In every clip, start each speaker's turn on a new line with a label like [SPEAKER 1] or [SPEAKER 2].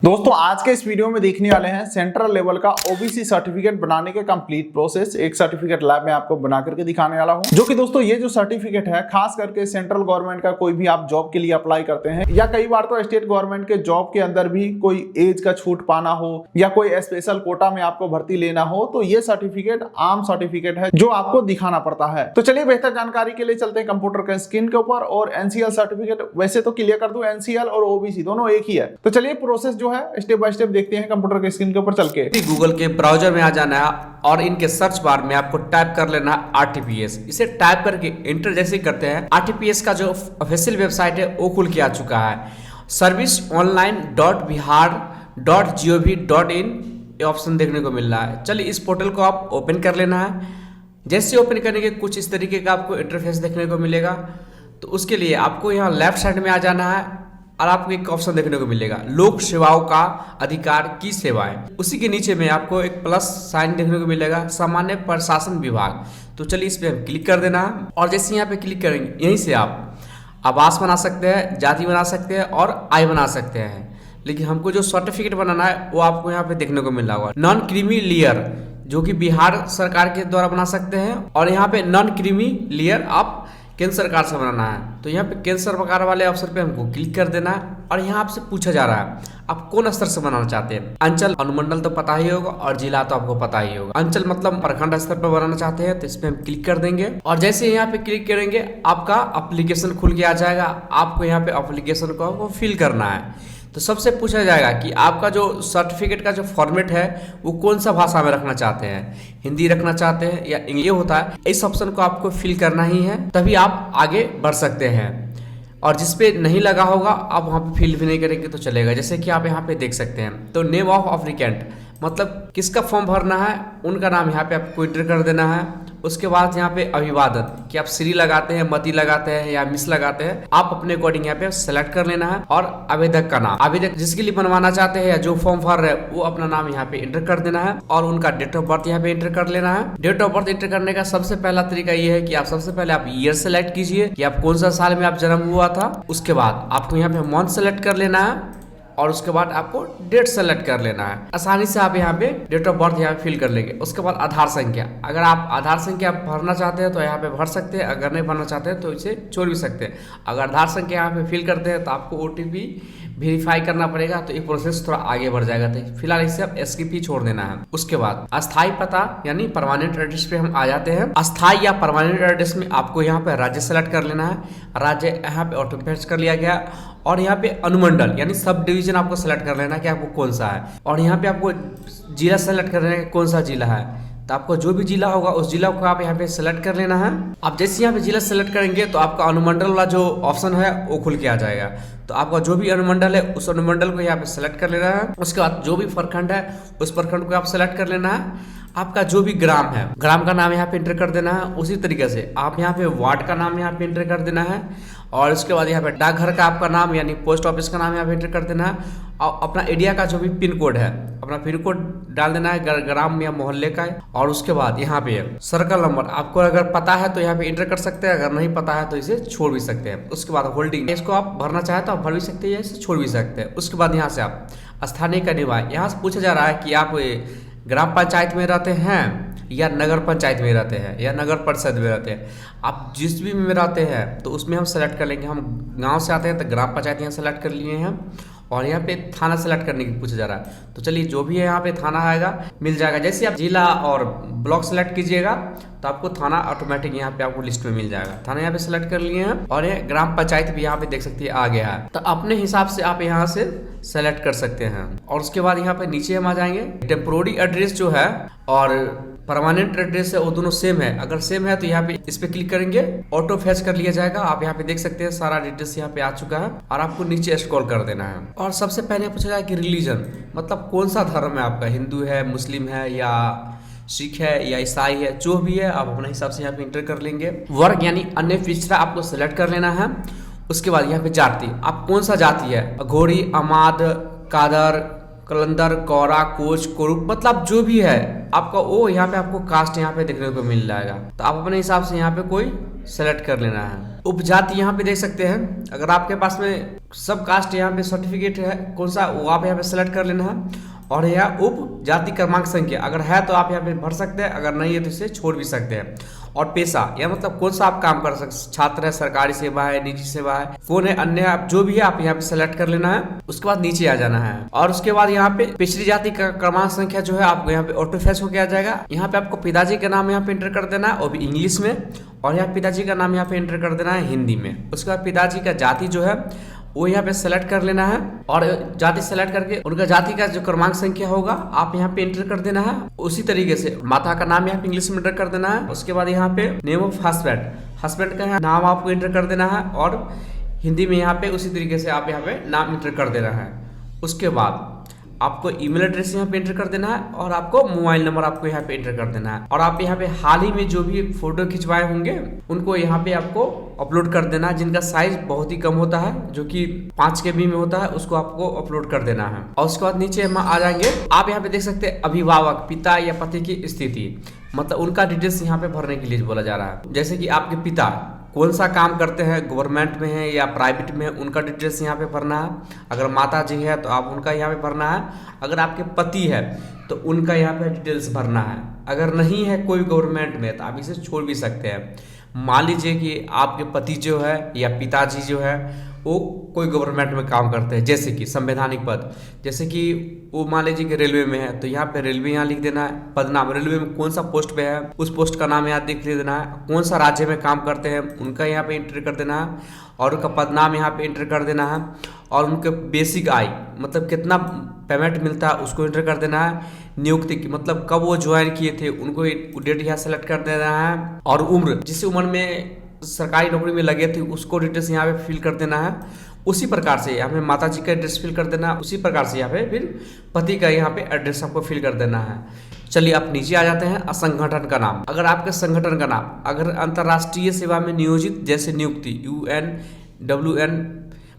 [SPEAKER 1] दोस्तों आज के इस वीडियो में देखने वाले हैं सेंट्रल लेवल का ओबीसी सर्टिफिकेट बनाने के कंप्लीट प्रोसेस। एक सर्टिफिकेट लैब में आपको बना करके दिखाने वाला हूं, जो कि दोस्तों ये जो सर्टिफिकेट है खास करके सेंट्रल गवर्नमेंट का कोई भी आप जॉब के लिए अप्लाई करते हैं या कई बार तो स्टेट गवर्नमेंट के जॉब के अंदर भी कोई एज का छूट पाना हो या कोई स्पेशल कोटा में आपको भर्ती लेना हो, तो ये सर्टिफिकेट आम सर्टिफिकेट है जो आपको दिखाना पड़ता है। तो चलिए बेहतर जानकारी के लिए चलते हैं कंप्यूटर के स्क्रीन के ऊपर। और एनसीएल सर्टिफिकेट वैसे तो क्लियर कर दूं, एनसीएल और ओबीसी दोनों एक ही है। तो चलिए प्रोसेस जो है स्टेप बाय स्टेप देखते हैं कंप्यूटर के स्क्रीन के ऊपर चल के।
[SPEAKER 2] गूगल के ब्राउजर में आ जाना है और इनके सर्च बार में आपको टाइप कर लेना है आरटीपीएस। इसे टाइप करके इंटर जैसे ही करते हैं आरटीपीएस का जो ऑफिशियल वेबसाइट है वो खुल के आ चुका है। serviceonline.bihar.gov.in ये ऑप्शन देखने को मिल रहा है। चलिए इस पोर्टल को आप ओपन कर लेना है। जैसे ओपन करने के कुछ इस तरीके का आपको इंटरफेस देखने को मिलेगा। तो उसके लिए आपको यहाँ लेफ्ट साइड में आ जाना है और आपको एक ऑप्शन देखने को मिलेगा लोक सेवाओं का अधिकार की सेवाएं। उसी के नीचे में आपको एक प्लस साइन देखने को मिलेगा सामान्य प्रशासन विभाग। तो चलिए इस पे क्लिक कर देना है और जैसे यहाँ पे क्लिक करेंगे यहीं से आप आवास बना सकते हैं, जाति बना सकते हैं और आय बना सकते हैं। लेकिन हमको जो सर्टिफिकेट बनाना है वो आपको यहाँ पे देखने को मिल रहा होगा नॉन क्रीमी लेयर, जो कि बिहार सरकार के द्वारा बना सकते हैं। और यहाँ पे नॉन क्रीमी लेयर आप केंद्र सरकार से बनाना है। तो यहाँ पे केंद्र सरकार वाले ऑप्शन पे हमको क्लिक कर देना है और यहाँ आपसे पूछा जा रहा है आप कौन स्तर से बनाना चाहते हैं। अंचल अनुमंडल तो पता ही होगा और जिला तो आपको पता ही होगा। अंचल मतलब प्रखंड स्तर पर बनाना चाहते हैं तो इस पे हम क्लिक कर देंगे और जैसे यहाँ पे क्लिक करेंगे आपका एप्लीकेशन खुल के आ जाएगा। आपको यहाँ पे एप्लीकेशन को फिल करना है। तो सबसे पूछा जाएगा कि आपका जो सर्टिफिकेट का जो फॉर्मेट है वो कौन सा भाषा में रखना चाहते हैं, हिंदी रखना चाहते हैं या इंग्लिश होता है। इस ऑप्शन को आपको फिल करना ही है, तभी आप आगे बढ़ सकते हैं। और जिस पे नहीं लगा होगा आप वहाँ पे फिल भी नहीं करेंगे तो चलेगा। जैसे कि आप यहाँ पे देख सकते हैं तो नेम ऑफ एप्लीकेंट मतलब किसका फॉर्म भरना है उनका नाम यहाँ पे आपको एंटर कर देना है। उसके बाद यहाँ पे अभिवादन कि आप श्री लगाते हैं, मती लगाते हैं या मिस लगाते हैं, आप अपने अकॉर्डिंग यहाँ पे सेलेक्ट कर लेना है। और आवेदक का नाम, आवेदक जिसके लिए बनवाना चाहते हैं या जो फॉर्म भर रहे हैं वो अपना नाम यहाँ पे एंटर कर देना है और उनका डेट ऑफ बर्थ यहाँ पे एंटर कर लेना है। डेट ऑफ बर्थ एंटर करने का सबसे पहला तरीका ये है कि आप सबसे पहले आप ईयर सेलेक्ट कीजिए कि आप कौन सा साल में आप जन्म हुआ था। उसके बाद आपको यहाँ पे मंथ सेलेक्ट कर लेना है और उसके बाद आपको डेट सेलेक्ट कर लेना है। आसानी से आप यहाँ पे डेट ऑफ बर्थ यहाँ पे फिल कर लेंगे। उसके बाद आधार संख्या, अगर आप आधार संख्या भरना चाहते हैं तो यहाँ पे भर सकते हैं, अगर नहीं भरना चाहते हैं तो इसे छोड़ भी सकते हैं। अगर आधार संख्या यहाँ पे फिल करते हैं तो आपको ओटीपी वेरीफाई करना पड़ेगा, तो ये प्रोसेस थोड़ा आगे बढ़ जाएगा। तो फिलहाल इसे आप स्किप ही छोड़ देना है। उसके बाद अस्थायी पता यानी परमानेंट एड्रेस पे हम आ जाते हैं। अस्थायी या परमानेंट एड्रेस में आपको यहाँ पे राज्य सेलेक्ट कर लेना है। राज्य यहाँ पे ऑटो फिल कर लिया गया और यहाँ पे अनुमंडल यानी सब डिवीजन आपको सेलेक्ट कर लेना है कि आपको कौन सा है। और यहाँ पे आपको जिला सेलेक्ट कर लेना है कौन सा जिला है। तो आपको जो भी जिला होगा उस जिला को आप यहाँ पे सेलेक्ट कर लेना है। आप जैसे यहाँ पे जिला सेलेक्ट करेंगे तो आपका अनुमंडल वाला जो ऑप्शन है वो खुल के आ जाएगा। तो आपका जो भी अनुमंडल है उस अनुमंडल को यहाँ पे सेलेक्ट कर लेना है। उसके बाद जो भी प्रखंड है उस प्रखंड को आप सेलेक्ट कर लेना है। आपका जो भी ग्राम है ग्राम का नाम यहाँ पे एंटर कर देना है। उसी तरीके से आप यहाँ पे वार्ड का नाम यहाँ पे एंटर कर देना है और उसके बाद यहाँ पे डाकघर का आपका नाम यानी पोस्ट ऑफिस का नाम यहाँ पे एंटर कर देना है और अपना एरिया का जो भी पिन कोड है अपना पिन कोड डाल देना है ग्राम या मोहल्ले का। और उसके बाद यहाँ पे सर्कल नंबर आपको अगर पता है तो यहाँ पे एंटर कर सकते हैं, अगर नहीं पता है तो इसे छोड़ भी सकते हैं। उसके बाद होल्डिंग, इसको आप भरना चाहे तो आप भर भी सकते हैं या इसे छोड़ भी सकते हैं। उसके बाद यहाँ से आप स्थानीय का निवास, यहाँ से पूछा जा रहा है कि आप ग्राम पंचायत में रहते हैं या नगर पंचायत में रहते हैं या नगर परिषद में रहते हैं। आप जिस भी में रहते हैं तो उसमें हम सेलेक्ट कर लेंगे। हम गांव से आते हैं तो ग्राम पंचायत यहाँ सेलेक्ट कर लिए हैं और यहाँ पे थाना सेलेक्ट करने की पूछा जा रहा है। तो चलिए जो भी है यहाँ पे थाना आएगा मिल जाएगा। जैसे आप जिला और ब्लॉक सेलेक्ट कीजिएगा तो आपको थाना ऑटोमेटिक यहाँ पे आपको लिस्ट में मिल जाएगा। थाना यहाँ पे सेलेक्ट कर लिए हैं और ये ग्राम पंचायत भी यहाँ पे देख सकते हैं आ गया है। तो अपने हिसाब से आप यहाँ से सेलेक्ट कर सकते हैं। और उसके बाद यहाँ पे नीचे हम आ जाएंगे। टेम्पोररी एड्रेस जो है और परमानेंट एड्रेस है वो दोनों सेम है। अगर सेम है तो यहाँ पे इस पे क्लिक करेंगे ऑटो फैच कर लिया जाएगा। आप यहाँ पे देख सकते हैं सारा डिटेल्स यहाँ पे आ चुका है और आपको नीचे स्क्रॉल कर देना है। और सबसे पहले पूछा जाए कि रिलीजन मतलब कौन सा धर्म है आपका, हिंदू है, मुस्लिम है या सिख है या ईसाई है, जो भी है आप अपने हिसाब से यहाँ पे इंटर कर लेंगे। वर्ग यानी अन्य पिछड़ा आपको सेलेक्ट कर लेना है। उसके बाद यहाँ पे जाति, आप कौन सा जाति है, अघोरी, अमाद, कादर, कलंदर, कौरा, कोच, कुरुप मतलब जो भी है आपका वो यहाँ पे आपको कास्ट यहाँ पे देखने को मिल जाएगा। तो आप अपने हिसाब से यहाँ पे कोई सेलेक्ट कर लेना है। उपजाति यहाँ पे देख सकते हैं, अगर आपके पास में सब कास्ट यहाँ पे सर्टिफिकेट है कौन सा वो आप यहाँ पे सेलेक्ट कर लेना है। और यहाँ उप जाति क्रमांक संख्या अगर है तो आप यहाँ पे भर सकते हैं, अगर नहीं है तो इसे छोड़ भी सकते हैं। और पेशा या मतलब कौन सा आप काम कर सकते, छात्र है, सरकारी सेवा है, निजी सेवा है, कौन है, अन्य आप जो भी है आप यहाँ पे सेलेक्ट कर लेना है। उसके बाद नीचे आ जाना है और उसके बाद यहाँ पे पिछड़ी जाति का क्रमांक संख्या जो है आपको यहाँ पे ऑटो फेच होके आ जाएगा। यहाँ पे आपको पिताजी का नाम यहाँ पे एंटर कर देना है वो भी इंग्लिश में, और यहाँ पिताजी का नाम यहाँ पे एंटर कर देना है हिंदी में। उसके बाद पिताजी का जाति जो है वो यहाँ पे सेलेक्ट कर लेना है और जाति सेलेक्ट करके उनका जाति का जो क्रमांक संख्या होगा आप यहाँ पे एंटर कर देना है। उसी तरीके से माता का नाम यहाँ पे इंग्लिश में एंटर कर देना है। उसके बाद यहाँ पे नेम ऑफ हस्बैंड का नाम आपको एंटर कर देना है और हिंदी में यहाँ पे उसी तरीके से आप यहाँ पे नाम एंटर कर देना है। उसके बाद आपको ईमेल एड्रेस यहाँ पे एंटर कर देना है और आपको मोबाइल नंबर आपको यहाँ पे एंटर कर देना है। और आप यहाँ पे हाल ही में जो भी फोटो खिंचवाए होंगे उनको यहाँ पे आपको अपलोड कर देना है, जिनका साइज बहुत ही कम होता है जो कि 5 KB में होता है उसको आपको अपलोड कर देना है। और उसके बाद नीचे हम आ जाएंगे, आप यहाँ पे देख सकते हैं अभिभावक पिता या पति की स्थिति, मतलब उनका डिटेल्स यहाँ पे भरने के लिए बोला जा रहा है। जैसे कि आपके पिता कौन सा काम करते हैं, गवर्नमेंट में है या प्राइवेट में है, उनका डिटेल्स यहाँ पे भरना है। अगर माता जी है तो आप उनका यहाँ पे भरना है। अगर आपके पति है तो उनका यहाँ पे डिटेल्स भरना है। अगर नहीं है कोई गवर्नमेंट में तो आप इसे छोड़ भी सकते हैं। मान लीजिए कि आपके पति जो है या पिताजी जो है वो कोई गवर्नमेंट में काम करते हैं, जैसे कि संवैधानिक पद, जैसे कि वो मान लीजिए कि रेलवे में है तो यहाँ पे रेलवे यहाँ लिख देना है, पद नाम रेलवे में कौन सा पोस्ट पे है उस पोस्ट का नाम यहाँ लिख देना है। कौन सा राज्य में काम करते हैं उनका यहाँ पे एंटर कर देना है और उनका पद नाम यहाँ पे एंटर कर देना है। और उनके बेसिक आय मतलब कितना पेमेंट मिलता है उसको एंटर कर देना है। नियुक्ति की मतलब कब वो ज्वाइन किए थे उनको डेट यहाँ सेलेक्ट कर देना है। और उम्र जिस उम्र में सरकारी नौकरी में लगे थे उसको डिटेल्स यहाँ पे फिल कर देना है। उसी प्रकार से यहाँ पे माता जी का एड्रेस फिल कर देना है। उसी प्रकार से यहाँ पे फिर पति का यहाँ पे एड्रेस आपको फिल कर देना है। चलिए आप नीचे आ जाते हैं। संगठन का नाम, अगर आपके संगठन का नाम अगर अंतर्राष्ट्रीय सेवा में नियोजित जैसे नियुक्ति UN WN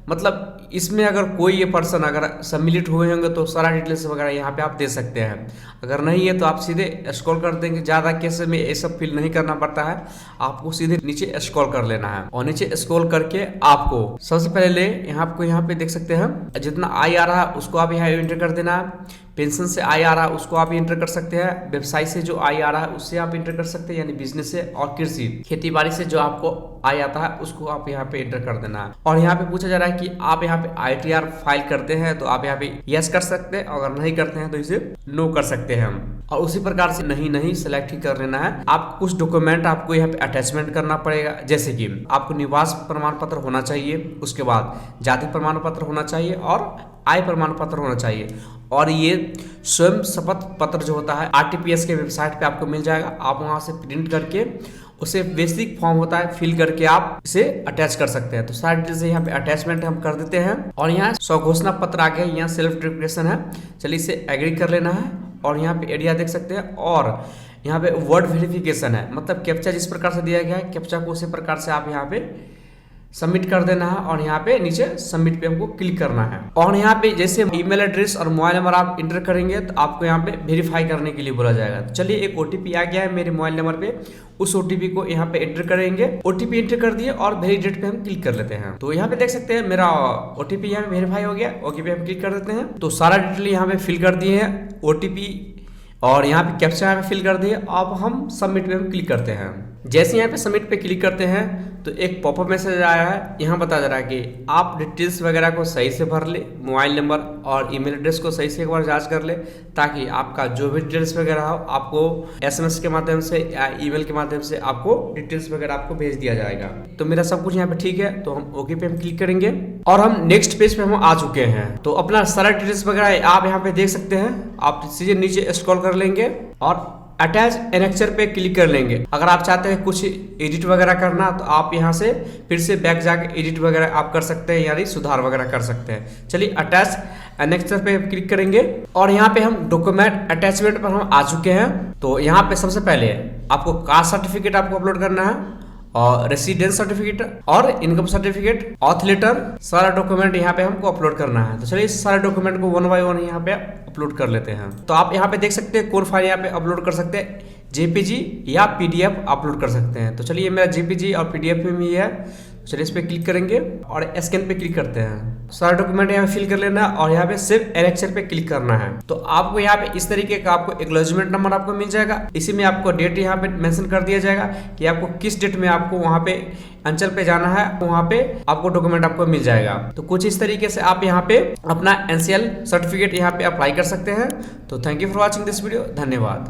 [SPEAKER 2] मतलब इसमें अगर कोई ये पर्सन अगर सम्मिलित हुए होंगे तो सारा डिटेल्स वगैरह यहाँ पे आप दे सकते हैं। अगर नहीं है तो आप सीधे स्क्रॉल कर देंगे, ज़्यादा केस में ये सब फिल नहीं करना पड़ता है, आपको सीधे नीचे स्क्रॉल कर लेना है। और नीचे स्क्रॉल करके आपको सबसे पहले यहाँ पे देख सकते हैं जितना आय आ रहा है उसको आप यहाँ एंटर कर देना है। पेंशन से आय आ रहा है उसको आप एंटर कर सकते हैं। व्यवसाय से जो आय आ रहा है उससे आप एंटर कर सकते हैं यानी बिजनेस से। और कृषि खेती बाड़ी से जो आपको आय आता है उसको आप यहाँ पे एंटर कर देना है। और यहाँ पे पूछा जा रहा है कि आप यहाँ पे ITR फाइल करते हैं तो आप यहाँ पे यस कर सकते हैं, अगर नहीं करते हैं तो इसे नो कर सकते हैं हम। और उसी प्रकार से नहीं सेलेक्ट ही कर लेना है। आप कुछ डॉक्यूमेंट आपको यहाँ पे अटैचमेंट करना पड़ेगा, जैसे कि आपको निवास प्रमाण पत्र होना चाहिए, उसके बाद जाति प्रमाण पत्र होना चाहिए और आय प्रमाण पत्र होना चाहिए। और ये स्वयं शपथ पत्र जो होता है RTPS के वेबसाइट पे आपको मिल जाएगा, आप वहां से प्रिंट करके उसे बेसिक फॉर्म होता है फिल करके आप इसे अटैच कर सकते हैं। तो सारी डिटेल्स यहाँ पे अटैचमेंट हम कर देते हैं। और यहाँ स्वघोषणा पत्र आ गया, यहाँ सेल्फ डिक्लेरेशन है, चलिए इसे एग्री कर लेना है। और यहाँ पे एरिया देख सकते हैं और यहाँ पे वर्ड वेरिफिकेशन है, मतलब कैप्चा जिस प्रकार से दिया गया है कैप्चा को उसी प्रकार से आप यहाँ पे सबमिट कर देना है। और यहाँ पे नीचे सबमिट पे हमको क्लिक करना है। और यहाँ पे जैसे ईमेल एड्रेस और मोबाइल नंबर आप इंटर करेंगे तो आपको यहाँ पे वेरीफाई करने के लिए बोला जाएगा। तो चलिए एक OTP आ गया है मेरे मोबाइल नंबर पे, उस OTP को यहाँ पे एंटर करेंगे। OTP एंटर कर दिए और वेरीडेट पे हम क्लिक कर लेते हैं। तो यहाँ पे देख सकते हैं मेरा OTP यहाँ पे वेरीफाई हो गया। ओके पे हम क्लिक कर देते हैं। तो सारा डिटेल यहाँ पे फिल कर दिए हैं, OTP और यहाँ पे कैप्चा यहाँ पे फिल कर दिए। अब हम सबमिट पे हम क्लिक करते हैं। जैसे यहाँ पे सबमिट पे क्लिक करते हैं तो एक पॉपअप मैसेज आया है, यहाँ बता जा रहा है कि आप डिटेल्स वगैरह को सही से भर ले, मोबाइल नंबर और ईमेल एड्रेस को सही से एक बार जांच कर ले, ताकि आपका जो भी डिटेल्स वगैरह हो आपको SMS के माध्यम से या ईमेल के माध्यम से आपको डिटेल्स वगैरह आपको भेज दिया जाएगा। तो मेरा सब कुछ यहाँ पे ठीक है, तो हम ओके पे हम क्लिक करेंगे और हम नेक्स्ट पेज पे हम आ चुके हैं। तो अपना सारा डिटेल्स वगैरह आप यहाँ पे देख सकते हैं। आप सीधे नीचे स्क्रॉल कर लेंगे और अटैच एनेक्चर पे क्लिक कर लेंगे। अगर आप चाहते हैं कुछ एडिट वगैरह करना तो आप यहाँ से फिर से बैक जाके एडिट वगैरह आप कर सकते हैं, यानी सुधार वगैरह कर सकते हैं। चलिए अटैच एनेक्चर पे क्लिक करेंगे और यहाँ पे हम डॉक्यूमेंट अटैचमेंट पर हम आ चुके हैं। तो यहाँ पे सबसे पहले आपको कास्ट सर्टिफिकेट आपको अपलोड करना है और रेसिडेंस सर्टिफिकेट और इनकम सर्टिफिकेट, ऑथ लेटर, सारा डॉक्यूमेंट यहाँ पे हमको अपलोड करना है। तो चलिए इस सारे डॉक्यूमेंट को 1 बाय 1 यहाँ पे अपलोड कर लेते हैं। तो आप यहाँ पे देख सकते हैं कौन फाइल यहाँ पे अपलोड कर सकते हैं, JPG या PDF अपलोड कर सकते हैं। तो चलिए मेरा JPG और PDF में ही है, चलिए इस पर क्लिक करेंगे और स्कैन पे क्लिक करते हैं। सारा डॉक्यूमेंट यहाँ पे फिल कर लेना है और यहाँ पे सेव एनेक्चर पे क्लिक करना है। तो आपको यहाँ पे इस तरीके का आपको एक्नॉलेजमेंट नंबर आपको मिल जाएगा। इसी में आपको डेट यहाँ पे मेंशन कर दिया जाएगा कि आपको किस डेट में आपको वहाँ पे अंचल पे जाना है, वहाँ पे आपको डॉक्यूमेंट आपको मिल जाएगा। तो कुछ इस तरीके से आप यहाँ पे अपना NCL सर्टिफिकेट यहाँ पे अप्लाई कर सकते हैं। तो thank you for watching this video, धन्यवाद।